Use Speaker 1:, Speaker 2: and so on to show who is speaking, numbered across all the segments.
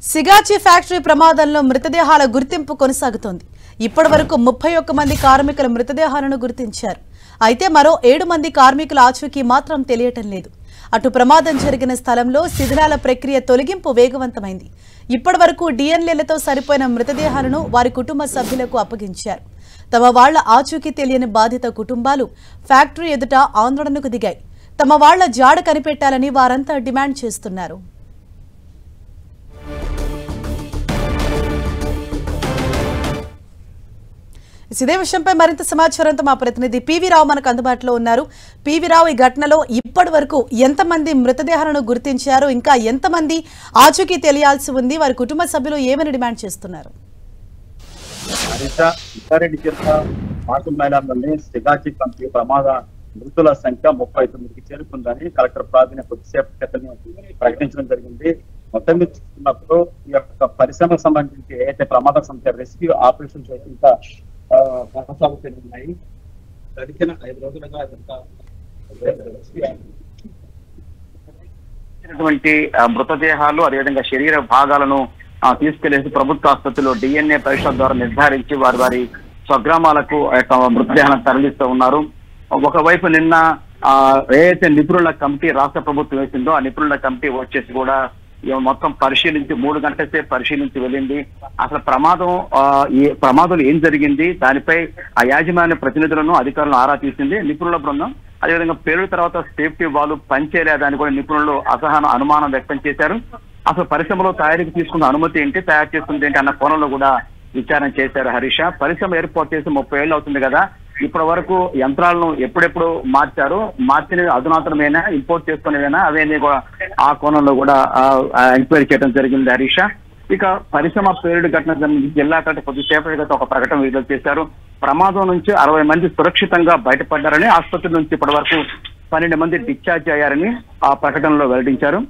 Speaker 1: Sigachi factory ప్రమాదంలో మృతదేహాల గుర్తింపు కొనసాగుతోంది. ఇప్పటివరకు 31 మంది కార్మికుల మృతదేహాలను గుర్తించారు. అయితే మరో 7 మంది కార్మికుల ఆచూకీ మాత్రం తెలియటం లేదు. అటు ప్రమాదం జరిగిన స్థలంలో శిథిలాల ప్రక్రియ తొలగింపు వేగవంతమైంది. ఇప్పటివరకు డిఎన్ఏలతో సరిపోయిన మృతదేహాలను వారి కుటుంబ సభ్యులకు అప్పగించారు. తమ వాళ్ల ఆచూకీ తెలియని బాధిత కుటుంబాలు ఫ్యాక్టరీ ఎదుట ఆందోళనకు దిగాయి. తమ వాళ్ల జాడ కనిపెట్టాలని వారంతా డిమాండ్ చేస్తున్నారు. ఇదే విషయంపై మరింత సమాచారంతో మా ప్రతినిధి పివి రావు మనకు అందుబాటులో ఉన్నారు. పివి రావు, ఈ ఘటనలో ఇప్పటి వరకు ఎంతమంది మృతదేహాలను గుర్తించారు, ఇంకా ఎంతమంది ఆచూకీ తెలియాల్సి ఉంది, వారి కుటుంబ సభ్యులు ఏమని డిమాండ్ చేస్తున్నారు?
Speaker 2: సిగాచి కంపెనీ ప్రమాద మృతుల సంఖ్య 39కి చేరుకుందని కలెక్టర్ ప్రావీణ్య కొద్దిసేపు క్రితం ప్రకటించడం జరిగింది. మొత్తం మీద చూస్తున్నప్పుడు ఈ యొక్క పరిశ్రమకు సంబంధించి ఏదైతే ప్రమాద సంఖ్య రెస్క్యూ ఆపరేషన్స్ ఇంకా కొనసాగుతున్నాయి. గడిచిన 5 రోజులుగా మృతదేహాలు అదేవిధంగా శరీర భాగాలను తీసుకెళ్లేసి ప్రభుత్వ ఆసుపత్రిలో డిఎన్ఏ పరీక్షల ద్వారా నిర్ధారించి వారి స్వగ్రామాలకు మృతదేహాలను తరలిస్తూ ఉన్నారు. ఒకవైపు నిన్న ఏదైతే నిపుణుల కమిటీ రాష్ట్ర ప్రభుత్వం వేసిందో ఆ నిపుణుల కమిటీ వచ్చేసి కూడా మొత్తం పరిశీలించి 3 గంటల సేపు పరిశీలించి వెళ్ళింది. అసలు ప్రమాదంలో ఏం జరిగింది, దానిపై ఆ యాజమాన్య ప్రతినిధులను అధికారులను ఆరా తీసింది నిపుణుల బృందం. అదేవిధంగా పేలుడు తర్వాత సేఫ్టీ వాళ్ళు పనిచేయలేదని కూడా నిపుణులు అనుమానం వ్యక్తం చేశారు. అసలు పరిశ్రమలో తయారీకి తీసుకున్న అనుమతి ఏంటి, తయారు చేస్తుంది ఏంటి అన్న కోణంలో కూడా విచారణ చేశారు. హరీష, పరిశ్రమ ఏర్పాటు చేసి 30 ఏళ్ళు అవుతుంది కదా, ఇప్పటి వరకు యంత్రాలను ఎప్పుడెప్పుడు మార్చిన అధునాతనమైనా ఇంపోర్ట్ చేసుకునేవైనా అవన్నీ కూడా ఆ కోణంలో కూడా ఎంక్వైరీ చేయడం జరిగింది. హరీష, ఇక పరిశ్రమ పేలుడు ఘటన జిల్లా కలెక్టర్ కొద్దిసేపటి క్రితం ఒక ప్రకటన విడుదల చేశారు. ప్రమాదం నుంచి 60 మంది సురక్షితంగా బయటపడ్డారని, ఆసుపత్రి నుంచి ఇప్పటి వరకు 12 మంది డిశ్చార్జ్ అయ్యారని ఆ ప్రకటనలో వెల్లడించారు.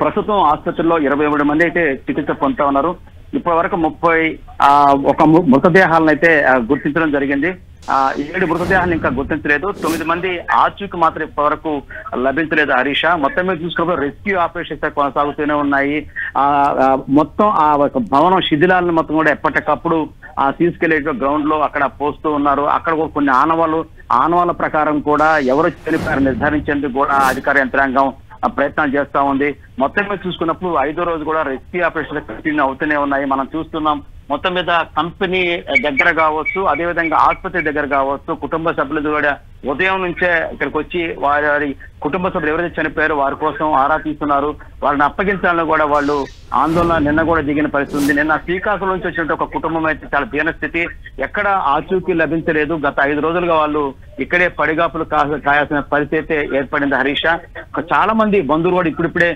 Speaker 2: ప్రస్తుతం ఆసుపత్రిలో 23 మంది అయితే చికిత్స పొందుతా ఉన్నారు. ఇప్పటి వరకు 31 మృతదేహాలను అయితే గుర్తించడం జరిగింది. 7 మృతదేహాలను ఇంకా గుర్తించలేదు. 9 మంది ఆచూకీ మాత్రం ఇప్పటి వరకు లభించలేదు. హరీష, మొత్తం మీద చూసుకున్నప్పుడు రెస్క్యూ ఆపరేషన్స్ కొనసాగుతూనే ఉన్నాయి. మొత్తం ఆ భవనం శిథిలాలను మొత్తం కూడా ఎప్పటికప్పుడు తీసుకెళ్లే గ్రౌండ్ లో అక్కడ పోస్తూ ఉన్నారు. అక్కడ కొన్ని ఆనవాళ్ళ ప్రకారం కూడా ఎవరు చనిపోయారు నిర్ధారించేందుకు కూడా అధికార యంత్రాంగం ప్రయత్నాలు చేస్తా ఉంది. మొత్తం మీద చూసుకున్నప్పుడు 5వ రోజు కూడా రెస్క్యూ ఆపరేషన్లు కంటిన్యూ అవుతూనే ఉన్నాయి. మనం చూస్తున్నాం. మొత్తం మీద కంపెనీ దగ్గర కావచ్చు, అదేవిధంగా ఆసుపత్రి దగ్గర కావచ్చు, కుటుంబ సభ్యులు కూడా ఉదయం నుంచే ఇక్కడికి వచ్చి వారి కుటుంబ సభ్యులు ఎవరైతే చనిపోయారో వారి కోసం ఆరా తీస్తున్నారు. వాళ్ళని అప్పగించాలని కూడా వాళ్ళు ఆందోళన నిన్న కూడా దిగిన పరిస్థితి ఉంది. నిన్న శ్రీకాకుళం నుంచి వచ్చినట్టు ఒక కుటుంబం అయితే చాలా దీన స్థితి, ఎక్కడ ఆచూకీ లభించలేదు. గత 5 రోజులుగా వాళ్ళు ఇక్కడే పడిగాపులు కాయాల్సిన పరిస్థితి ఏర్పడింది. హరీష, చాలా మంది బంధువులు కూడా ఇప్పుడిప్పుడే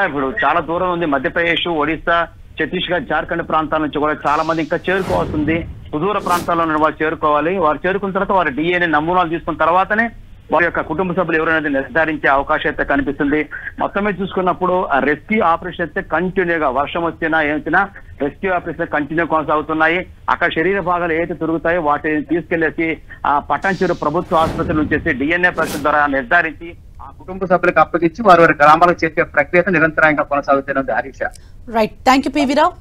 Speaker 2: ఇప్పుడు చాలా దూరం ఉంది, మధ్యప్రదేశ్, ఒడిశా, ఛత్తీస్గఢ్, జార్ఖండ్ ప్రాంతాల నుంచి కూడా చాలా మంది ఇంకా చేరుకోవాల్సింది. సుదూర ప్రాంతాల్లో వాళ్ళు చేరుకోవాలి. వారు చేరుకున్న తర్వాత వారి డిఎన్ఏ నమూనాలు తీసుకున్న తర్వాతనే వారి యొక్క కుటుంబ సభ్యులు ఎవరైనా నిర్ధారించే అవకాశం అయితే కనిపిస్తుంది. మొత్తం మీద చూసుకున్నప్పుడు ఆ రెస్క్యూ ఆపరేషన్ అయితే కంటిన్యూగా వర్షం వచ్చినా ఏమిచ్చినా రెస్క్యూ ఆపరేషన్ కంటిన్యూ కొనసాగుతున్నాయి. అక్కడ శరీర భాగాలు ఏదైతే తిరుగుతాయో వాటిని తీసుకెళ్లేసి ఆ పటాన్చెరు ప్రభుత్వ ఆసుపత్రి నుంచి డిఎన్ఏ పరీక్ష ద్వారా నిర్ధారించి ఆ కుటుంబ సభ్యులకు అప్పగించి వారి గ్రామాలకు చేసే ప్రక్రియ నిరంతరంగా కొనసాగుతున్నది. Harisha,
Speaker 1: right, thank you PV Rao.